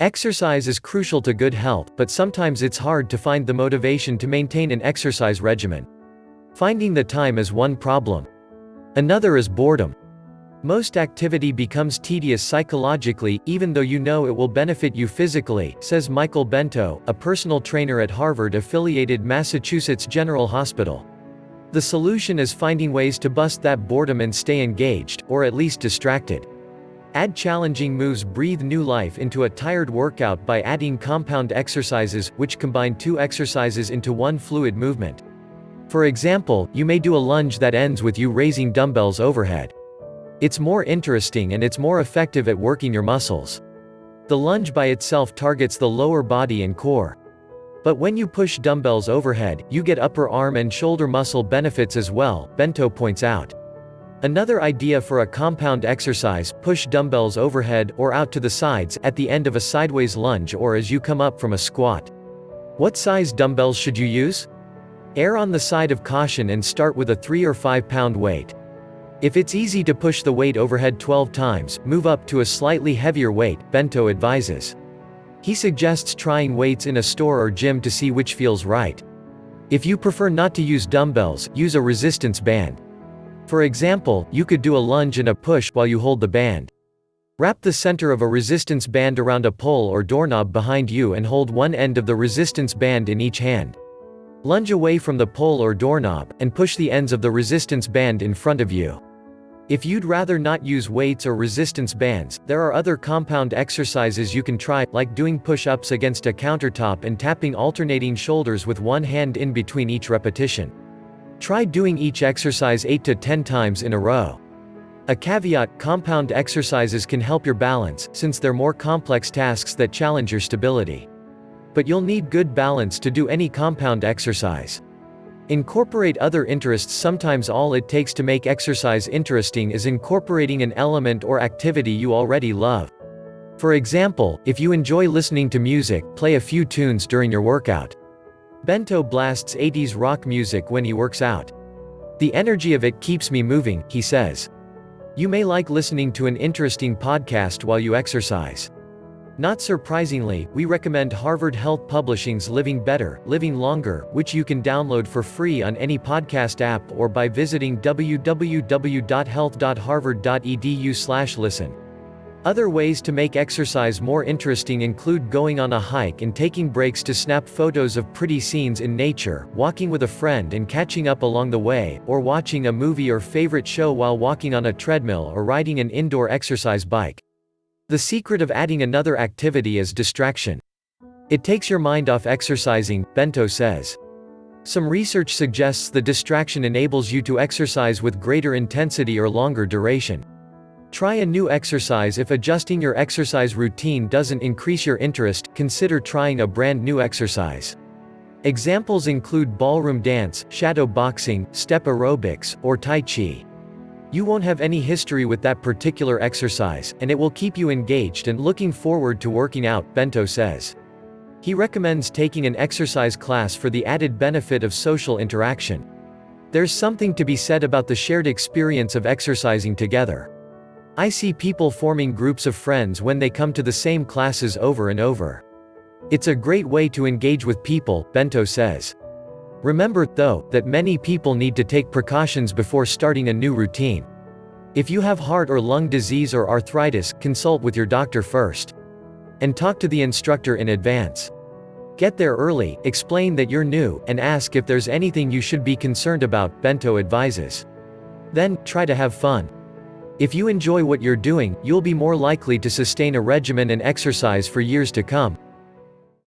Exercise is crucial to good health, but sometimes it's hard to find the motivation to maintain an exercise regimen. Finding the time is one problem. Another is boredom. Most activity becomes tedious psychologically, even though you know it will benefit you physically, says Michael Bento, a personal trainer at Harvard-affiliated Massachusetts General Hospital. The solution is finding ways to bust that boredom and stay engaged, or at least distracted. Add challenging moves. Breathe new life into a tired workout by adding compound exercises, which combine two exercises into one fluid movement. For example, you may do a lunge that ends with you raising dumbbells overhead. It's more interesting and it's more effective at working your muscles. The lunge by itself targets the lower body and core. But when you push dumbbells overhead, you get upper arm and shoulder muscle benefits as well, Bento points out. Another idea for a compound exercise: push dumbbells overhead, or out to the sides, at the end of a sideways lunge or as you come up from a squat. What size dumbbells should you use? Err on the side of caution and start with a 3 or 5 pound weight. If it's easy to push the weight overhead 12 times, move up to a slightly heavier weight, Bento advises. He suggests trying weights in a store or gym to see which feels right. If you prefer not to use dumbbells, use a resistance band. For example, you could do a lunge and a push while you hold the band. Wrap the center of a resistance band around a pole or doorknob behind you and hold one end of the resistance band in each hand. Lunge away from the pole or doorknob, and push the ends of the resistance band in front of you. If you'd rather not use weights or resistance bands, there are other compound exercises you can try, like doing push-ups against a countertop and tapping alternating shoulders with one hand in between each repetition. Try doing each exercise 8 to 10 times in a row. A caveat: compound exercises can help your balance, since they're more complex tasks that challenge your stability. But you'll need good balance to do any compound exercise. Incorporate other interests. Sometimes all it takes to make exercise interesting is incorporating an element or activity you already love. For example, if you enjoy listening to music, play a few tunes during your workout. Bento blasts 80s rock music when he works out. The energy of it keeps me moving, he says. You may like listening to an interesting podcast while you exercise. Not surprisingly, we recommend Harvard Health Publishing's Living Better, Living Longer, which you can download for free on any podcast app or by visiting www.health.harvard.edu/listen. Other ways to make exercise more interesting include going on a hike and taking breaks to snap photos of pretty scenes in nature, walking with a friend and catching up along the way, or watching a movie or favorite show while walking on a treadmill or riding an indoor exercise bike. The secret of adding another activity is distraction. It takes your mind off exercising, Bento says. Some research suggests the distraction enables you to exercise with greater intensity or longer duration. Try a new exercise. If adjusting your exercise routine doesn't increase your interest, consider trying a brand new exercise. Examples include ballroom dance, shadow boxing, step aerobics, or tai chi. You won't have any history with that particular exercise, and it will keep you engaged and looking forward to working out, Bento says. He recommends taking an exercise class for the added benefit of social interaction. There's something to be said about the shared experience of exercising together. I see people forming groups of friends when they come to the same classes over and over. It's a great way to engage with people, Bento says. Remember, though, that many people need to take precautions before starting a new routine. If you have heart or lung disease or arthritis, consult with your doctor first. And talk to the instructor in advance. Get there early, explain that you're new, and ask if there's anything you should be concerned about, Bento advises. Then, try to have fun. If you enjoy what you're doing, you'll be more likely to sustain a regimen and exercise for years to come.